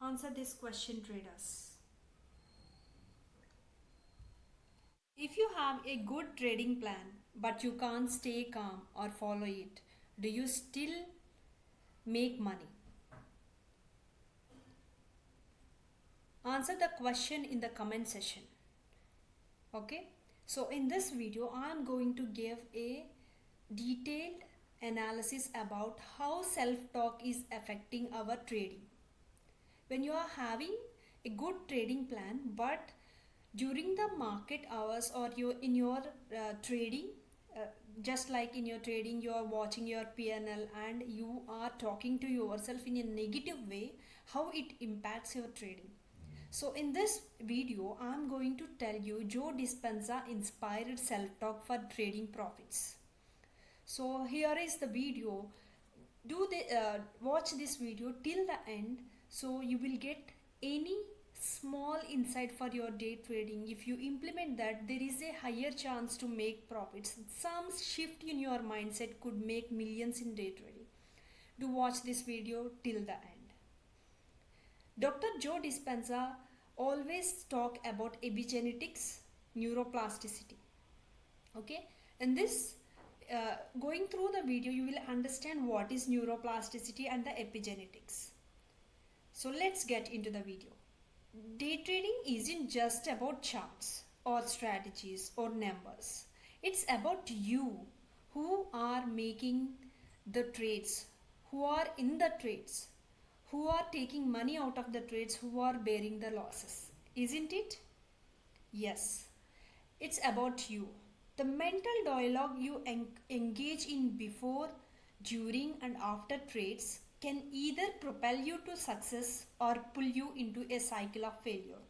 Answer this question, traders. If you have a good trading plan but you can't stay calm or follow it, do you still make money? Answer the question in the comment section. Okay, so in this video I am going to give a detailed analysis about how self-talk is affecting our trading. When you are having a good trading plan but during the market hours or you in your trading, uh, just like in your trading you are watching your PNL and you are talking to yourself in a negative way, how it impacts your trading. So in this video I am going to tell you Joe Dispenza inspired self-talk for trading profits. So here is the video. Watch this video till the end so you will get any small insight for your day trading. If you implement that, there is a higher chance to make profits. Some shift in your mindset could make millions in day trading. Do watch this video till the end. Dr. Joe Dispenza always talk about epigenetics, neuroplasticity. Okay, and this going through the video you will understand what is neuroplasticity and the epigenetics. So let's get into the video. Day trading isn't just about charts or strategies or numbers. It's about you who are making the trades, who are in the trades, who are taking money out of the trades, who are bearing the losses. Isn't it? Yes. It's about you. The mental dialogue you engage in before, during, and after trades can either propel you to success or pull you into a cycle of failure.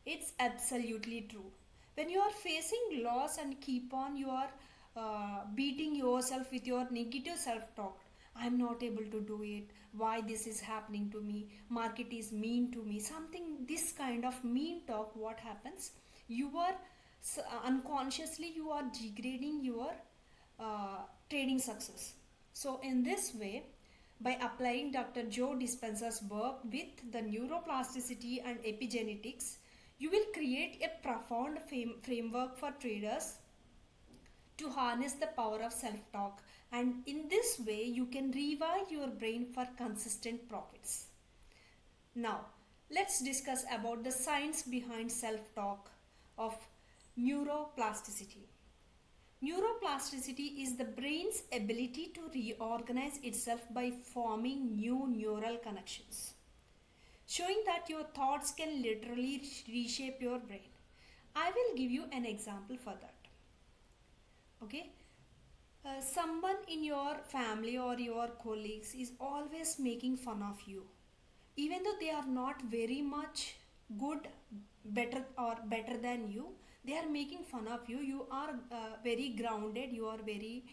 It's absolutely true. When you are facing loss and keep on you are beating yourself with your negative self-talk, I'm not able to do it. Why this is happening to me? Market is mean to me. Something this kind of mean talk. What happens? You are unconsciously you are degrading your trading success. So in this way, by applying Dr. Joe Dispenza's work with the neuroplasticity and epigenetics, you will create a profound framework for traders to harness the power of self-talk, and in this way you can rewire your brain for consistent profits. Now let's discuss about the science behind self-talk of neuroplasticity. Neuroplasticity is the brain's ability to reorganize itself by forming new neural connections, showing that your thoughts can literally reshape your brain. I will give you an example for that. Okay, someone in your family or your colleagues is always making fun of you, even though they are not very much good, better than you. They are making fun of you. You are very grounded, you are very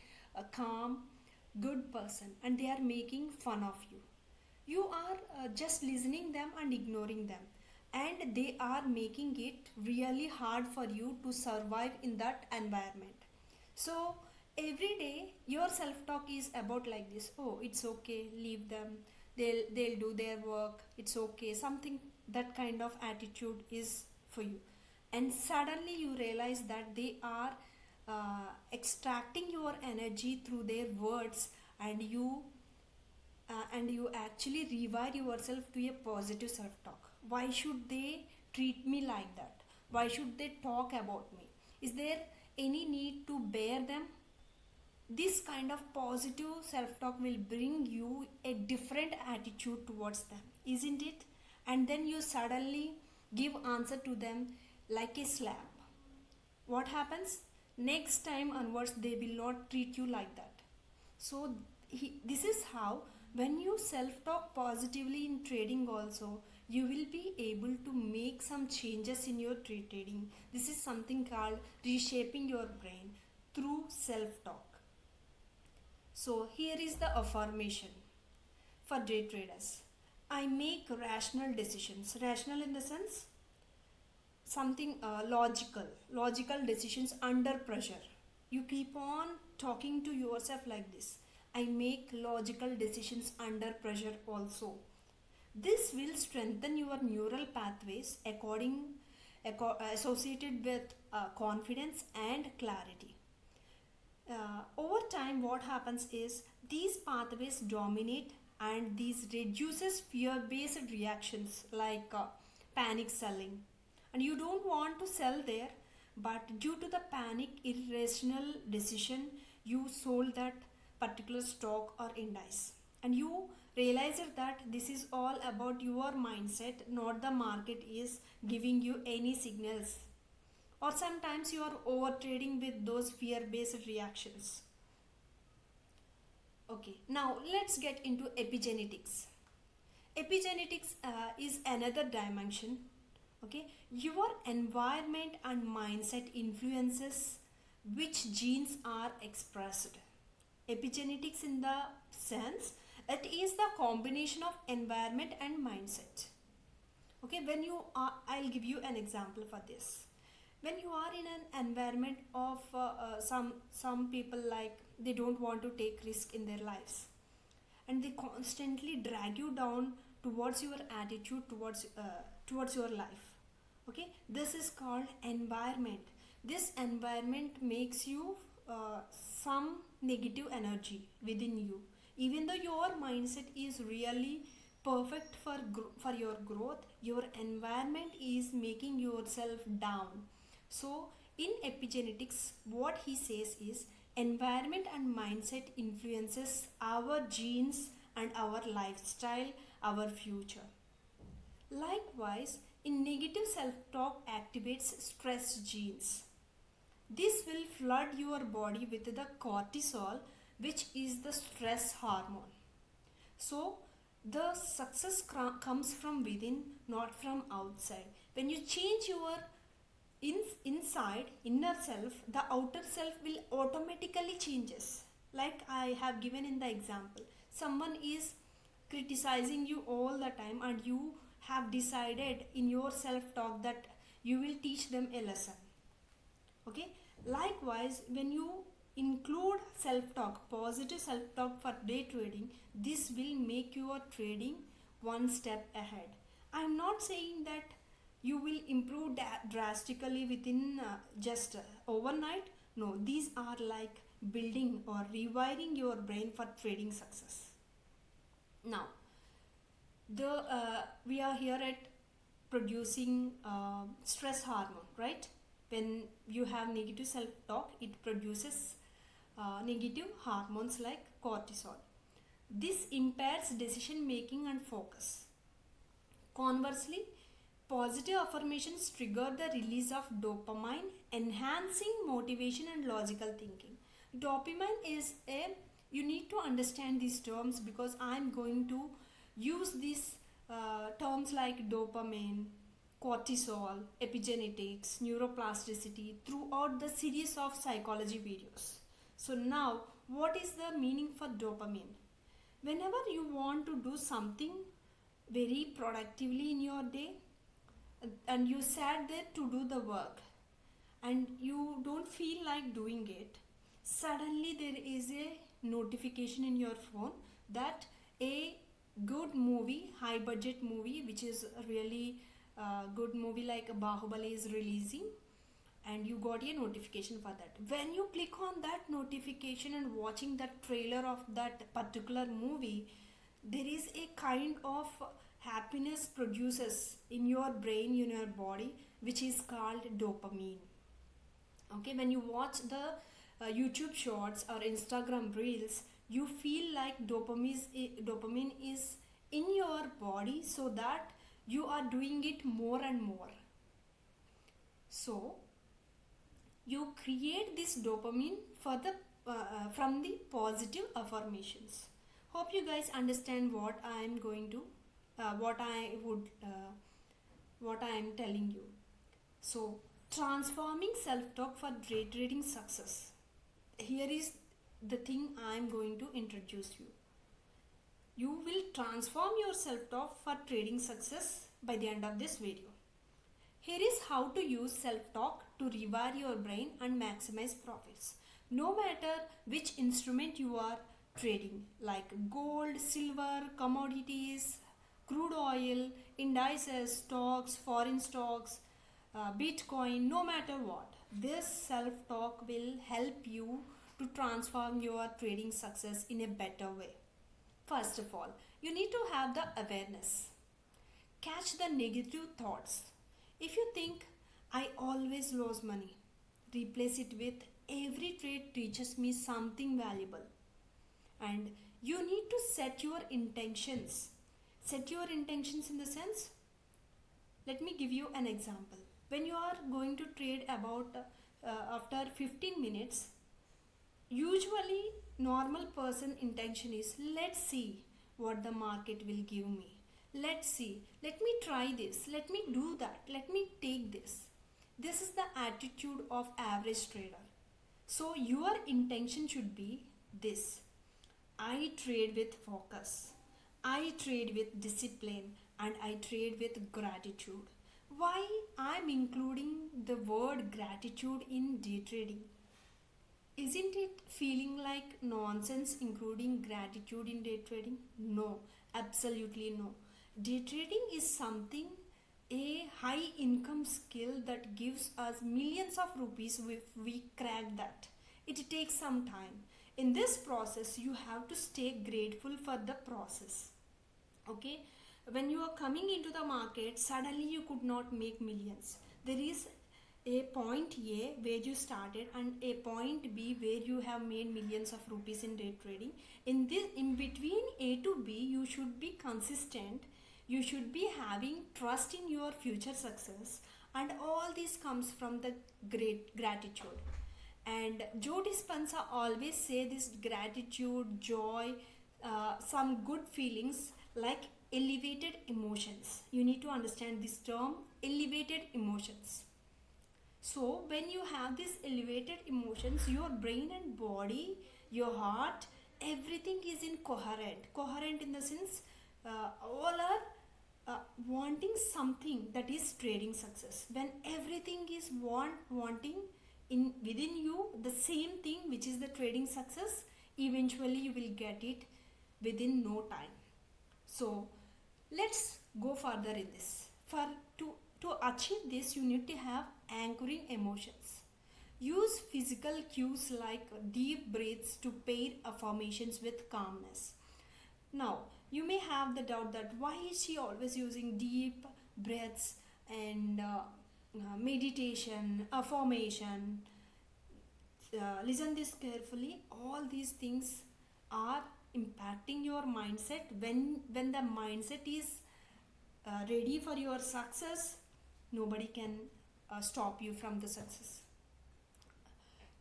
calm, good person, and they are making fun of you. You are just listening them and ignoring them, and they are making it really hard for you to survive in that environment. So every day your self talk is about like this: oh, it's okay, leave them, they'll do their work, it's okay, something. That kind of attitude is for you, and suddenly you realize that they are extracting your energy through their words, and you actually rewire yourself to a positive self talk. Why should they treat me like that? Why should they talk about me? Is there any need to bear them? This kind of positive self talk will bring you a different attitude towards them, isn't it? And then you suddenly give answer to them like a slap. What happens? Next time onwards they will not treat you like that. So this is how, when you self talk positively in trading also, you will be able to make some changes in your trading. This is something called reshaping your brain through self talk. So here is the affirmation for day traders. I make rational decisions. Rational in the sense something logical decisions under pressure. You keep on talking to yourself like this: I make logical decisions under pressure also. This will strengthen your neural pathways associated with confidence and clarity. Over time, what happens is these pathways dominate, and these reduces fear-based reactions like panic selling. And you don't want to sell there, but due to the panic irrational decision, you sold that particular stock or index, and you realize that this is all about your mindset, not the market is giving you any signals. Or sometimes you are over trading with those fear based reactions. Okay, now let's get into epigenetics. Epigenetics is another dimension. Okay, your environment and mindset influences which genes are expressed. Epigenetics, in the sense, it is the combination of environment and mindset. Okay, when you are, I'll give you an example for this. When you are in an environment of some people, like they don't want to take risk in their lives, and they constantly drag you down towards your attitude towards your life. Okay, this is called environment. This environment makes you some negative energy within you, even though your mindset is really perfect for your growth. Your environment is making yourself down. So in epigenetics, what he says is environment and mindset influences our genes and our lifestyle, our future. Likewise, in negative self-talk activates stress genes. This will flood your body with the cortisol, which is the stress hormone. So, the success comes from within, not from outside. When you change your inside, inner self, the outer self will automatically changes. Like I have given in the example, someone is criticizing you all the time, and you have decided in your self talk that you will teach them a lesson. Okay, likewise, when you include self talk, positive self talk for day trading, this will make your trading one step ahead. I am not saying that you will improve drastically within just overnight. No, these are like building or rewiring your brain for trading success. Now, the we are here at producing stress hormone, right? When you have negative self talk, it produces negative hormones like cortisol. This impairs decision making and focus. Conversely, positive affirmations trigger the release of dopamine, enhancing motivation and logical thinking. Dopamine is a, you need to understand these terms because I'm going to use these terms like dopamine, cortisol, epigenetics, neuroplasticity throughout the series of psychology videos. So now, what is the meaning for dopamine? Whenever you want to do something very productively in your day, and you sat there to do the work, and you don't feel like doing it, suddenly there is a notification in your phone that a good movie, high budget movie, which is really good movie like Bahubali is releasing, and you got a notification for that. When you click on that notification and watching that trailer of that particular movie, there is a kind of happiness produces in your brain, in your body, which is called dopamine. Okay, when you watch the YouTube shorts or Instagram reels, you feel like dopamine is in your body, so that you are doing it more and more. So you create this dopamine for the from the positive affirmations. Hope you guys understand what I am going to what I am telling you. So transforming self-talk for day trading success. Here is the thing I am going to introduce you. You will transform your self-talk for trading success by the end of this video. Here is how to use self-talk to rewire your brain and maximize profits. No matter which instrument you are trading, like gold, silver, commodities, crude oil, indices, stocks, foreign stocks, Bitcoin, no matter what. This self talk will help you to transform your trading success in a better way. First of all, you need to have the awareness. Catch the negative thoughts. If you think, I always lose money, replace it with, every trade teaches me something valuable. And you need to set your intentions. Set your intentions in the sense, let me give you an example. When you are going to trade about after 15 minutes, usually normal person intention is, let's see what the market will give me. Let's see, let me try this, let me do that, let me take this. This is the attitude of average trader. So your intention should be this: I trade with focus, I trade with discipline, and I trade with gratitude. Why I'm including the word gratitude in day trading? Isn't it feeling like nonsense including gratitude in day trading? No, absolutely no. Day trading is something, a high income skill that gives us millions of rupees if we crack that. It takes some time. In this process, you have to stay grateful for the process. Okay, when you are coming into the market, suddenly you could not make millions. There is a point A where you started and a point B where you have made millions of rupees in day trading. In between A to B, you should be consistent, you should be having trust in your future success, and all this comes from the great gratitude. And Joe Dispenza always say this: gratitude, joy, some good feelings like elevated emotions. You need to understand this term, elevated emotions. So when you have these elevated emotions, your brain and body, your heart, everything is in coherent in the sense, all are wanting something, that is trading success. When everything is wanting in within you the same thing, which is the trading success, eventually you will get it within no time. So let's go further in this. For to achieve this, you need to have anchoring emotions. Use physical cues like deep breaths to pair affirmations with calmness. Now, you may have the doubt that why is she always using deep breaths and meditation, affirmation. Listen this carefully. All these things are impacting your mindset. When the mindset is ready for your success, nobody can stop you from the success.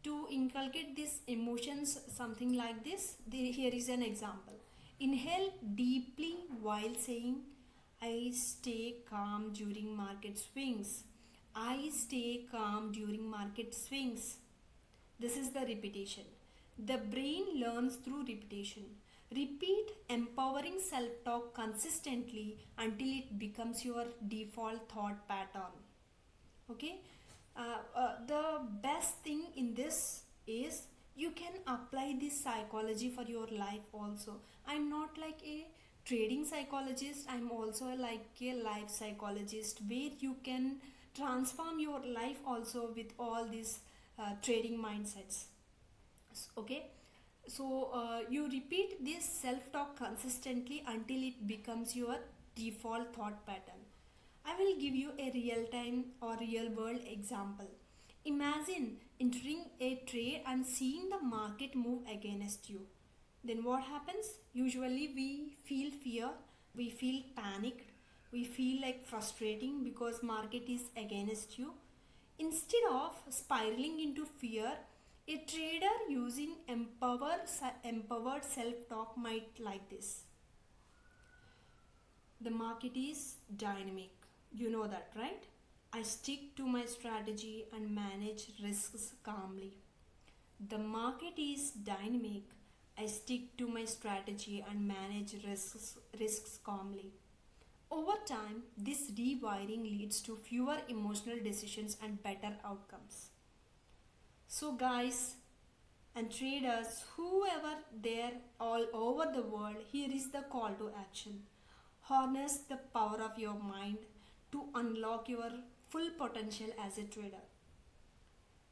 To inculcate these emotions, something like this, here is an example. Inhale deeply while saying, I stay calm during market swings. I stay calm during market swings. This is the repetition. The brain learns through repetition. Repeat empowering self talk consistently until it becomes your default thought pattern. Okay, the best thing in this is you can apply this psychology for your life also. I'm not like a trading psychologist, I'm also like a life psychologist, where you can transform your life also with all these trading mindsets. Okay, so you repeat this self talk consistently until it becomes your default thought pattern. I will give you a real time or real world example. Imagine entering a trade and seeing the market move against you. Then what happens? Usually we feel fear, we feel panicked, we feel like frustrating because market is against you. Instead of spiraling into fear, a trader using empowered self-talk might like this. The market is dynamic. You know that, right? I stick to my strategy and manage risks calmly. The market is dynamic. I stick to my strategy and manage risks calmly. Over time, this rewiring leads to fewer emotional decisions and better outcomes. So, guys and traders, whoever there all over the world, here is the call to action. Harness the power of your mind to unlock your full potential as a trader.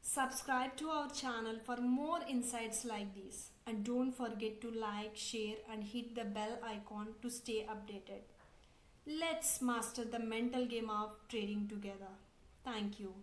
Subscribe to our channel for more insights like these, and don't forget to like, share and hit the bell icon to stay updated. Let's master the mental game of trading together. Thank you.